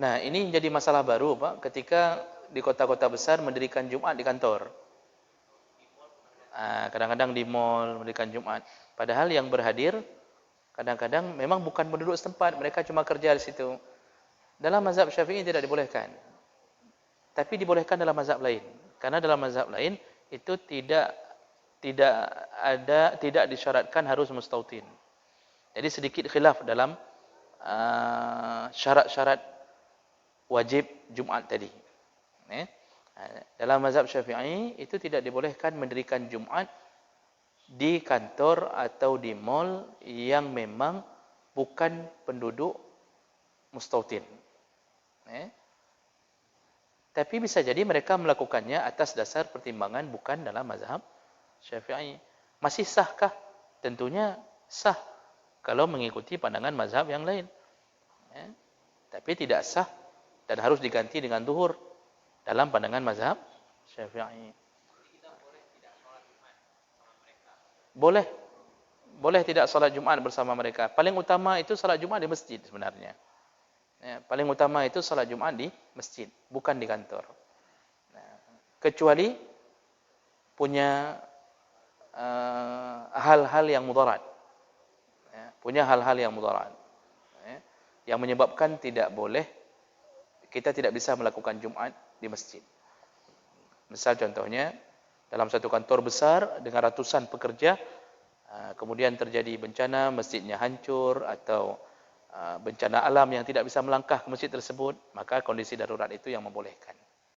Nah, ini jadi masalah baru, Pak, ketika di kota-kota besar mendirikan Jumat di kantor. Kadang-kadang di mall mendirikan Jumat. Padahal yang berhadir kadang-kadang memang bukan penduduk setempat, mereka cuma kerja di situ. Dalam mazhab Syafi'i tidak dibolehkan. Tapi dibolehkan dalam mazhab lain. Karena dalam mazhab lain itu tidak disyaratkan harus mustautin. Jadi sedikit khilaf dalam syarat-syarat wajib Jumat tadi. Dalam mazhab Syafi'i itu tidak dibolehkan mendirikan Jumat di kantor atau di mall yang memang bukan penduduk mustautin. Tapi bisa jadi mereka melakukannya atas dasar pertimbangan bukan dalam mazhab Syafi'i. Masih sahkah? Tentunya sah kalau mengikuti pandangan mazhab yang lain. Tapi tidak sah dan harus diganti dengan zuhur dalam pandangan mazhab Syafi'i. Boleh. Boleh tidak salat Jumat bersama mereka. Paling utama itu salat Jumat di masjid sebenarnya. Paling utama itu salat Jumat di masjid, bukan di kantor. Kecuali punya hal-hal yang mudarat. Punya hal-hal yang mudarat. Yang menyebabkan tidak boleh, kita tidak bisa melakukan Jumat di masjid. Misal contohnya, dalam satu kantor besar dengan ratusan pekerja, kemudian terjadi bencana, masjidnya hancur, atau bencana alam yang tidak bisa melangkah ke masjid tersebut, maka kondisi darurat itu yang membolehkan.